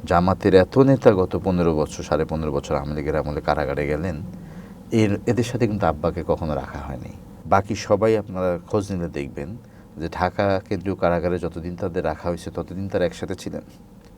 জামাতের এত নেতা গত 15 বছর 15.5 বছর আওয়ামী লীগের আমলে কারাগারে গেলেন, এদের সাথে কিন্তু আব্বাকে কখনো রাখা হয়নি। বাকি সবাই আপনারা খোঁজ নিলে দেখবেন যে ঢাকা কেন্দ্রীয় কারাগারে যতদিন তাদের রাখা হয়েছে ততদিন তারা একসাথে ছিলেন,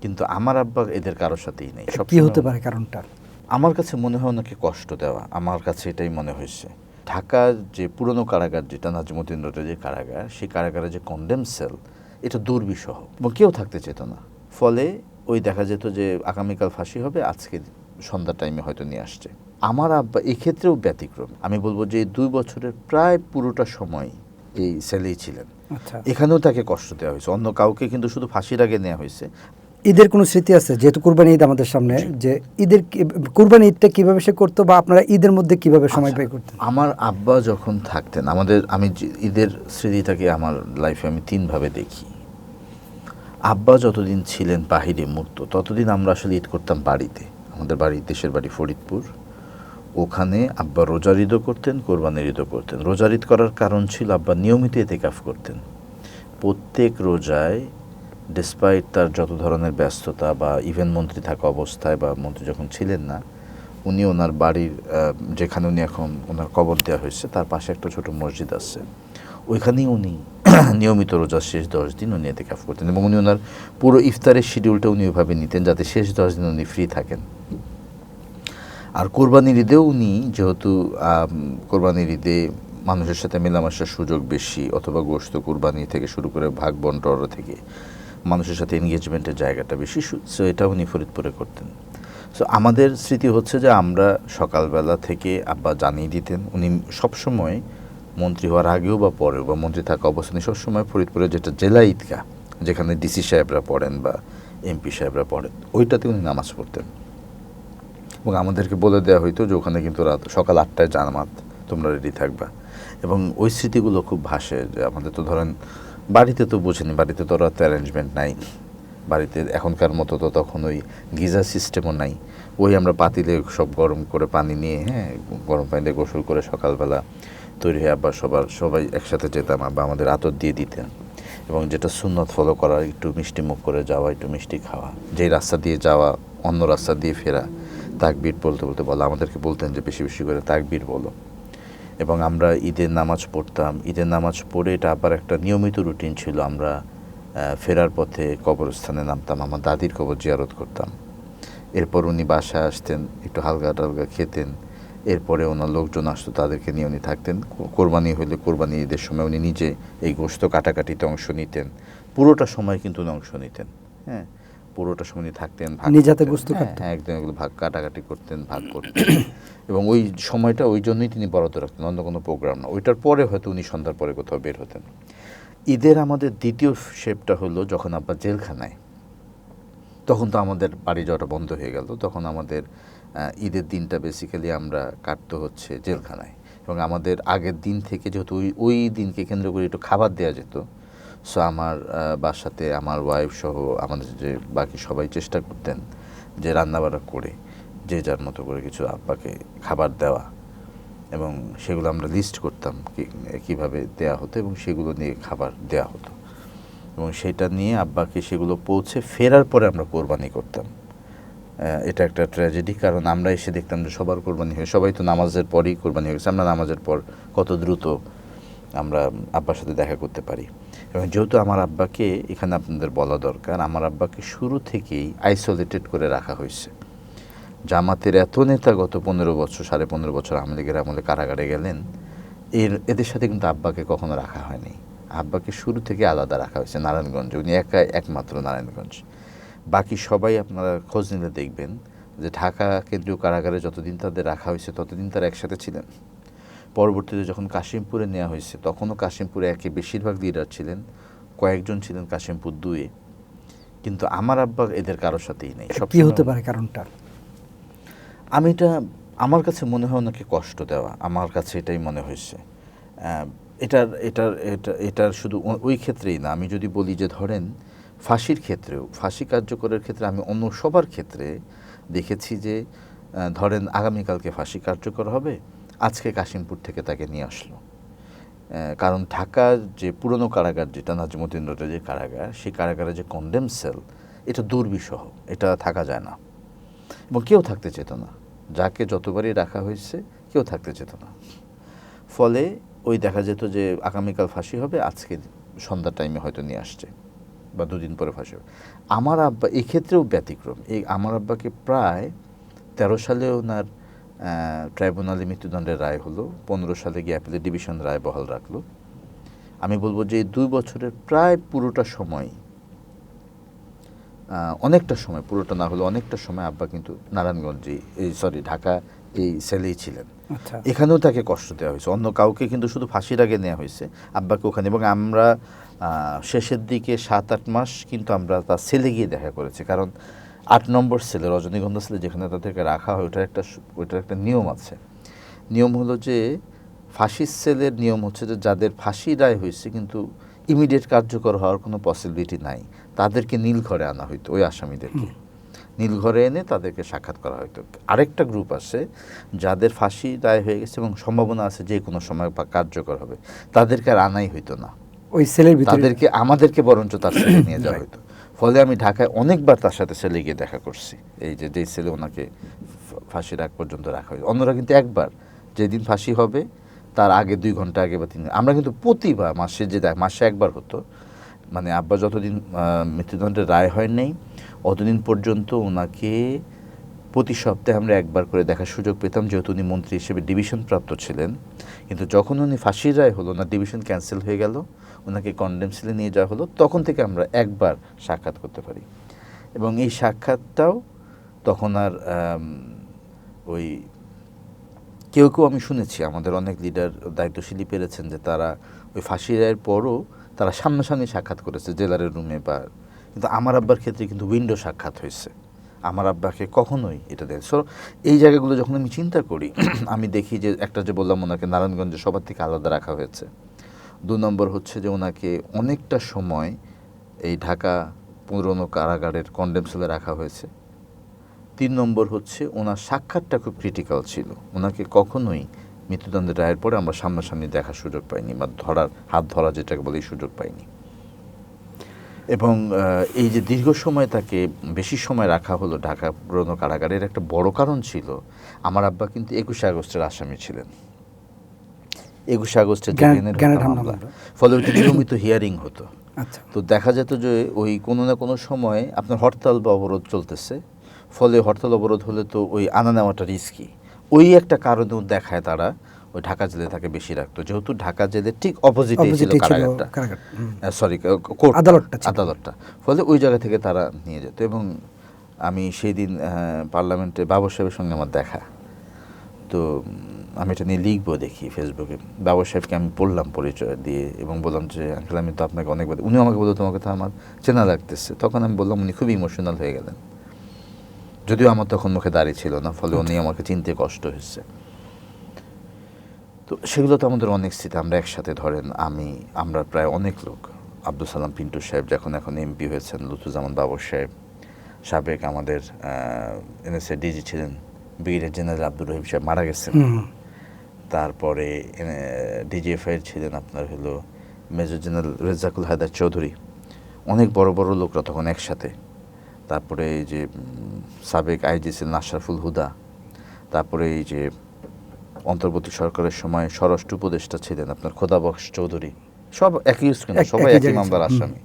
কিন্তু আমার আব্বা এদের কারোর সাথেই নেই। কি হতে পারে কারণটা? আমার কাছে মনে হয় ওনাকে কষ্ট দেওয়া, আমার কাছে এটাই মনে হয়েছে। ঢাকার যে পুরনো কারাগার, যেটা নাজিমুদ্দিন রোডের যে কারাগার, সেই কারাগারে যে কন্ডেম সেল, এটা দুর্বিষহ এবং কেউ থাকতে চেত না। ফলে ওই দেখা যেত যে আগামীকাল ফাঁসি হবে, আজকে সন্ধ্যার টাইমে হয়তো নিয়ে আসছে। আমার আব্বা এক্ষেত্রেও ব্যতিক্রম। আমি বলবো যে 2 বছরের প্রায় পুরোটা সময় এই সেলেই ছিলেন। এখানেও তাকে কষ্ট দেওয়া হয়েছে, অন্য কাউকে কিন্তু শুধু ফাঁসির আগে নেওয়া হয়েছে। ঈদের কোনো স্মৃতি আছে, যেহেতু কুরবানি ঈদ আমাদের সামনে, যে ঈদের কুরবানি ঈদটা কিভাবে সে করতো বা আপনারা ঈদের মধ্যে কিভাবে সময় ব্যয় করতেন? আমার আব্বা যখন থাকতেন, আমি ঈদের স্মৃতিটাকে আমার লাইফে আমি 3 ভাবে দেখি। আব্বা যতদিন ছিলেন বাহিরে মুক্ত, ততদিন আমরা আসলে ঈদ করতাম বাড়িতে। আমাদের দেশের বাড়ি ফরিদপুর। ওখানে আব্বা রোজার ঈদও করতেন, কোরবানির ঈদও করতেন। রোজার ঈদ করার কারণ ছিল আব্বা নিয়মিত ইতিকাফ করতেন। প্রত্যেক রোজায় ডিসপাইট তার যত ধরনের ব্যস্ততা বা ইভেন মন্ত্রী থাকা অবস্থায় বা মন্ত্রী যখন ছিলেন না, উনি ওনার বাড়ির যেখানে উনি এখন ওনার কবর দেওয়া হয়েছে তার পাশে একটা ছোট মসজিদ আছে, ওইখানেই উনি নিয়মিত রোজার শেষ 10 দিন উনি ইতিকাফ করতেন এবং উনি ওনার পুরো ইফতারের শিডিউলটা উনি ওইভাবে নিতেন যাতে শেষ 10 দিন উনি ফ্রি থাকেন। আর কোরবানির ঈদেও উনি যেহেতু কোরবানির ঈদে মানুষের সাথে মেলামেশার সুযোগ বেশি, অথবা গোশত কোরবানি থেকে শুরু করে ভাগ বন্টন থেকে মানুষের সাথে এনগেজমেন্টের জায়গাটা বেশি, সো এটা উনি ফরিদপুরে করতেন। সো আমাদের স্মৃতি হচ্ছে যে আমরা সকালবেলা থেকে আব্বা জানিয়ে দিতেন। উনি সবসময় মন্ত্রী হওয়ার আগেও বা পরেও বা মন্ত্রী থাকা অবস্থানে সবসময় ফরিদপুরে যেটা জেলা ঈদগাহ, যেখানে ডিসি সাহেবরা পড়েন বা এমপি সাহেবরা পড়েন, ওইটাতে উনি নামাজ পড়তেন এবং আমাদেরকে বলে দেওয়া হইতো যে ওখানে কিন্তু সকাল 8টায় জামাত, তোমরা রেডি থাকবা। এবং ওই স্মৃতিগুলো খুব ভাসে যে আমাদের তো ধরেন বাড়িতে তো বোঝেনি, বাড়িতে তো রাত অ্যারেঞ্জমেন্ট নাই, বাড়িতে এখনকার মতো তো তখন ওই গিজার সিস্টেমও নাই। ওই আমরা পাতিলে সব গরম করে পানি নিয়ে, গরম পানিতে গোসল করে সকালবেলা তৈরি হয়ে আবার সবাই একসাথে যেতাম। আবার আমাদের আতর দিয়ে দিতেন এবং যেটা সুন্নত ফলো করা, একটু মিষ্টি মুখ করে যাওয়া, একটু মিষ্টি খাওয়া, যেই রাস্তা দিয়ে যাওয়া অন্য রাস্তা দিয়ে ফেরা, তাকবীর বলতে বলতে বলা, আমাদেরকে বলতেন যে বেশি বেশি করে তাকবীর বলো। এবং আমরা ঈদের নামাজ পড়তাম। ঈদের নামাজ পড়ে এটা আবার একটা নিয়মিত রুটিন ছিল, আমরা ফেরার পথে কবরস্থানে নামতাম, আমার দাদির কবর জিয়ারত করতাম। এরপর উনি বাসায় আসতেন, একটু হালকা টালকা খেতেন, এরপরে ওনার লোকজন আসতো, তাদেরকে নিয়ে উনি থাকতেন। কোরবানি হলে কোরবানি ঈদের সময় উনি নিজে এই গোশত কাটাকাটিতে অংশ নিতেন। পুরোটা সময় কিন্তু উনি অংশ নিতেন, পুরোটা সময় থাকতেন, নিজেতে গোশত কাটতেন, একদম এগুলো ভাগ কাটাকাটি করতেন, ভাগ করতেন। এবং ওই সময়টা ওই জন্যই তিনি বরাদ্দ রাখতেন, অন্য কোনো প্রোগ্রাম না। ওইটার পরে হয়তো উনি সন্ধ্যার পরে কোথাও বের হতেন। ঈদের আমাদের দ্বিতীয় শেপটা হলো যখন আব্বা জেলখানায়, তখন তো আমাদের বাড়ি যাওয়াটা বন্ধ হয়ে গেল। তখন আমাদের ঈদের দিনটা বেসিক্যালি আমরা কাটতে হচ্ছে জেলখানায়। এবং আমাদের আগের দিন থেকে যেহেতু ওই দিনকে কেন্দ্র করে একটু খাবার দেওয়া যেত, সো আমার বাসাতে আমার ওয়াইফ সহ আমাদের যে বাকি সবাই চেষ্টা করতেন যে রান্নাবাড়া করে যে যার মতো করে কিছু আব্বাকে খাবার দেওয়া, এবং সেগুলো আমরা লিস্ট করতাম কীভাবে দেওয়া হতো এবং সেগুলো নিয়ে খাবার দেওয়া হতো এবং সেটা নিয়ে আব্বাকে সেগুলো পৌঁছে ফেরার পরে আমরা কোরবানি করতাম। এটা একটা ট্র্যাজেডি, কারণ আমরা এসে দেখতাম যে সবার কোরবানি হয়ে, সবাই তো নামাজের পরেই কোরবানি হয়ে গেছে, আমরা নামাজের পর কত দ্রুত আমরা আব্বার সাথে দেখা করতে পারি। এবং যেহেতু আমার আব্বাকে, এখানে আপনাদের বলা দরকার, আমার আব্বাকে শুরু থেকেই আইসোলেটেড করে রাখা হয়েছে। জামাতের এত নেতা গত 15 বছর 15.5 বছর আওয়ামী লীগের আমলে কারাগারে গেলেন, এদের সাথে কিন্তু আব্বাকে কখনো রাখা হয়নি। আব্বাকে শুরু থেকে আলাদা রাখা হয়েছে নারায়ণগঞ্জে, উনি একমাত্র নারায়ণগঞ্জ। বাকি সবাই আপনারা খোঁজ নিলে দেখবেন যে ঢাকা কেন্দ্রীয় কারাগারে যতদিন তাদের রাখা হয়েছে ততদিন তারা একসাথে ছিলেন। পরবর্তীতে যখন কাশিমপুরে নেওয়া হয়েছে, তখনও কাশিমপুরে বেশিরভাগ লিডার ছিলেন, কয়েকজন ছিলেন কাশিমপুর 2-এ, কিন্তু আমার আব্বা এদের কারোর সাথেই নেই। কি হতে পারে কারণটা? আমার কাছে মনে হয় ওনাকে কষ্ট দেওয়া, আমার কাছে এটাই মনে হয়েছে। এটার শুধু ওই ক্ষেত্রেই না, আমি যদি বলি যে ধরেন ফাঁসির ক্ষেত্রেও, ফাঁসি কার্যকরের ক্ষেত্রে আমি অন্য সবার ক্ষেত্রে দেখেছি যে ধরেন আগামীকালকে ফাঁসি কার্যকর হবে, আজকে কাশিমপুর থেকে তাকে নিয়ে আসলো। কারণ ঢাকার যে পুরনো কারাগার, যেটা নাজিমুদ্দিন রোডের যে কারাগার, সেই কারাগারে যে কন্ডেম সেল, এটা দুর্বিষহ, এটা থাকা যায় না এবং কেউ থাকতে চেত না। যাকে যতবারই রাখা হয়েছে কেউ থাকতে চেত না। ফলে ওই দেখা যেত যে আগামীকাল ফাঁসি হবে, আজকে সন্ধ্যার টাইমে হয়তো নিয়ে আসছে বা দুদিন পরে ফাঁসি হবে। আমার আব্বা এক্ষেত্রেও ব্যতিক্রম। এই আমার আব্বাকে প্রায় 13 সালে ওনার ট্রাইব্যুনালে মৃত্যুদণ্ডের রায় হলো, 15 সালে গিয়ে অ্যাপিলেট ডিভিশন রায় বহাল রাখলো। আমি বলবো যে এই 2 বছরের প্রায় পুরোটা সময়, অনেকটা সময়, পুরোটা না হলে অনেকটা সময় আব্বা কিন্তু নারায়ণগঞ্জে ঢাকা এই সেলেই ছিলেন। আচ্ছা। এখানেও তাকে কষ্ট দেওয়া হয়েছে, অন্য কাউকে কিন্তু শুধু ফাঁসির আগে নেওয়া হয়েছে, আব্বাকে ওখানে। এবং আমরা শেষের দিকে 7-8 মাস কিন্তু আমরা তার সেলে গিয়ে দেখা করেছি, কারণ 8 নম্বর সেলে, রজনীগন্ধা সেলে যেখানে তাদেরকে রাখা হয়, ওটার একটা নিয়ম আছে। নিয়ম হলো যে ফাঁসির সেলের নিয়ম হচ্ছে যে যাদের ফাঁসি রায় হয়েছে কিন্তু ইমিডিয়েট কার্যকর হওয়ার কোনো পসিবিলিটি নাই, তাদেরকে নীলঘরে আনা হইতো, ওই আসামিদেরকে নীলঘরে এনে তাদেরকে সাক্ষাৎ করা হয়তো। আরেকটা গ্রুপ আছে যাদের ফাঁসি রায় হয়ে গেছে এবং সম্ভাবনা আছে যে কোনো সময় কার্যকর হবে, তাদেরকে আর আনাই হইতো না, ওই সেলের ভিতরে আমাদেরকে বরঞ্চ তার সেলে নিয়ে যাওয়া হতো। ফলে আমি ঢাকায় অনেকবার তার সাথে সেলে গিয়ে দেখা করছি, এই যে সেলে ওনাকে ফাঁসির আগ পর্যন্ত রাখা হয়েছে। অন্যরা কিন্তু একবার, যেদিন ফাঁসি হবে তার আগে 2 ঘন্টা আগে বা 3 ঘন্টা, আমরা কিন্তু প্রতিবার মাসে একবার হতো। মানে আব্বা যতদিন মৃত্যুদণ্ডের রায় হয় নাই অতদিন পর্যন্ত ওনাকে প্রতি সপ্তাহে আমরা একবার করে দেখার সুযোগ পেতাম, যেহেতু উনি মন্ত্রী হিসেবে ডিভিশন প্রাপ্ত ছিলেন। কিন্তু যখন উনি ফাঁসির রায় হলো, ওনার ডিভিশন ক্যান্সেল হয়ে গেল, ওনাকে কন্ডেম সেলে নিয়ে যাওয়া হলো, তখন থেকে আমরা একবার সাক্ষাৎ করতে পারি। এবং এই সাক্ষাৎটাও তখন আর ওই কেউ আমি শুনেছি, আমাদের অনেক লিডার দায়িত্বশীলই পেরেছেন যে তারা ওই ফাঁসি রায়ের পরও তারা সামনাসামনি সাক্ষাৎ করেছে জেলারের রুমে বা, কিন্তু আমার আব্বার ক্ষেত্রে কিন্তু উইন্ডো সাক্ষাৎ হয়েছে। আমার আব্বাকে কখনোই এটা দেয়। সো এই জায়গাগুলো যখন আমি চিন্তা করি, আমি দেখি যে একটা যে বললাম ওনাকে নারায়ণগঞ্জে সবার থেকে আলাদা রাখা হয়েছে, 2 নম্বর হচ্ছে যে ওনাকে অনেকটা সময় এই ঢাকা পুরনো কারাগারের কন্ডেম সেলে রাখা হয়েছে, 3 নম্বর হচ্ছে ওনার সাক্ষাৎটা খুব ক্রিটিক্যাল ছিল, ওনাকে কখনোই মৃত্যুদণ্ডের রায়ের পরে আমরা সামনাসামনি দেখার সুযোগ পাইনি বা হাত ধরা যেটাকে বলে, এই সুযোগ পাইনি। এবং এই যে দীর্ঘ সময় তাকে বেশি সময় রাখা হলো ঢাকা পুরনো কারাগারের একটা বড় কারণ ছিল, আমার আব্বা কিন্তু 21 আগস্টের আসামি ছিলেন। 21 আগস্টের মামলা, ফলে ওইটা নিয়মিত হিয়ারিং হতো। তো দেখা যেত যে ওই কোনো না কোনো সময় আপনার হরতাল বা অবরোধ চলতেছে, ফলে হরতাল অবরোধ হলে তো ওই আনা নেওয়াটা রিস্কি, ওই একটা কারণেও দেখায় তারা ওই ঢাকা জেলে তাকে বেশি রাখতো, যেহেতু ঢাকা জেলের ঠিক অপোজিটে ছিল কারাগারটা, আদালতটা, ফলে ওই জায়গা থেকে তারা নিয়ে যেত। এবং আমি সেই দিন পার্লামেন্টে বাবর সাহেবের সঙ্গে আমার দেখা, তো আমি এটা নিয়ে লিখবো দেখি ফেসবুকে, বাবর সাহেবকে আমি পড়লাম পরিচয় দিয়ে এবং বললাম যে আঙ্কেল আমি তো আপনাকে অনেকবার, উনি আমাকে বললো তোমাকে তো আমার চেনা লাগতেছে, তখন আমি বললাম, উনি খুবই ইমোশনাল হয়ে গেলেন, যদিও আমার তখন মুখে দাঁড়িয়ে ছিল না, ফলে উনি আমাকে চিনতে কষ্ট হয়েছে। তো সেগুলো তো আমাদের অনেক স্মৃতি, আমরা একসাথে ধরেন আমরা প্রায় অনেক লোক, আব্দুল সালাম পিন্টু সাহেব এখন এমপি হয়েছেন, লুৎফুজ্জামান বাবর সাহেব, সাবেক আমাদের এনএসএ ডিজি ছিলেন ব্রিগেডিয়ার জেনারেল আব্দুর রহিম সাহেব মারা গেছেন, তারপরে ডিজিএফআইয়ের ছিলেন আপনার হলো মেজর জেনারেল রেজ্জাকুল হায়দার চৌধুরী, অনেক বড় বড় লোকরা তখন একসাথে, তারপরে এই যে সাবেক আইজি ছিলেন আশরাফুল হুদা, তারপরে এই যে অন্তর্বর্তী সরকারের সময় স্বরাষ্ট্র উপদেষ্টা ছিলেন আপনার খোদাবক্স চৌধুরী, সব একই সবাই একই মামলার আসামি।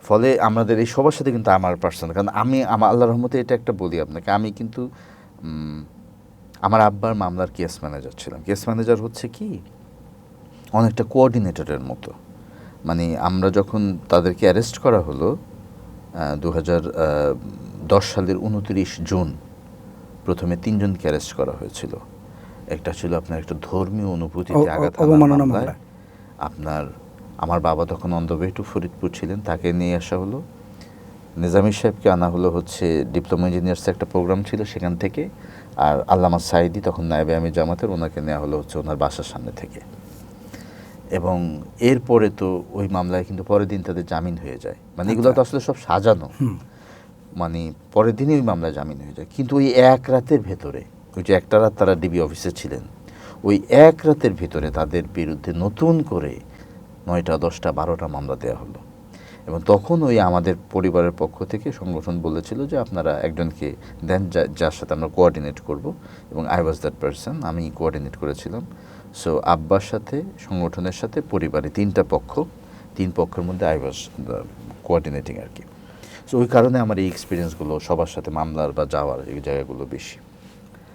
ফলে আমাদের এই সবার সাথে কিন্তু আমার পার্সোনাল, কারণ আমার আল্লাহর রহমতে এটা একটা বলি আপনাকে, আমি কিন্তু আমার আব্বার মামলার কেস ম্যানেজার ছিলাম। কেস ম্যানেজার হচ্ছে কি অনেকটা কোঅর্ডিনেটরের মতো, মানে আমরা যখন তাদেরকে অ্যারেস্ট করা হলো 2010 সালের 29 জুন প্রথমে 3 জনকে অ্যারেস্ট করা হয়েছিল। একটা ছিল আপনার একটা ধর্মীয় অনুভূতিতে আঘাত হানা, আপনার আমার বাবা তখন on the way to Faridpur ছিলেন, তাকে নিয়ে আসা হলো। নিজামী সাহেবকে আনা হলো হচ্ছে ডিপ্লোমা ইঞ্জিনিয়ার্সের একটা প্রোগ্রাম ছিল সেখান থেকে, আর আল্লামা সাইদি তখন নায়েবে আমির জামাতের, ওনাকে নেওয়া হলো হচ্ছে ওনার বাসার সামনে থেকে। এবং এরপরে তো ওই মামলায় কিন্তু পরের দিন তাদের জামিন হয়ে যায়, মানে এগুলো তো আসলে সব সাজানো, মানে পরের দিনই ওই মামলায় জামিন হয়ে যায়। কিন্তু ওই এক রাতের ভেতরে, ওই যে একটা রাত তারা ডিবি অফিসে ছিলেন, ওই এক রাতের ভিতরে তাদের বিরুদ্ধে নতুন করে 9টা 10টা 12টা মামলা দেওয়া হলো। এবং তখন ওই আমাদের পরিবারের পক্ষ থেকে সংগঠন বলেছিল যে আপনারা একজনকে দেন যার সাথে আমরা কোঅর্ডিনেট করব, এবং আই ওয়াজ দ্যাট পারসন, আমি কোঅর্ডিনেট করেছিলাম। সো আব্বার সাথে, সংগঠনের সাথে, পরিবারে তিন পক্ষের মধ্যে আই ওয়াজ কোঅর্ডিনেটিং আর কি। সো ওই কারণে আমার এই এক্সপিরিয়েন্সগুলো সবার সাথে মামলার বা যাওয়ার এই জায়গাগুলো বেশি।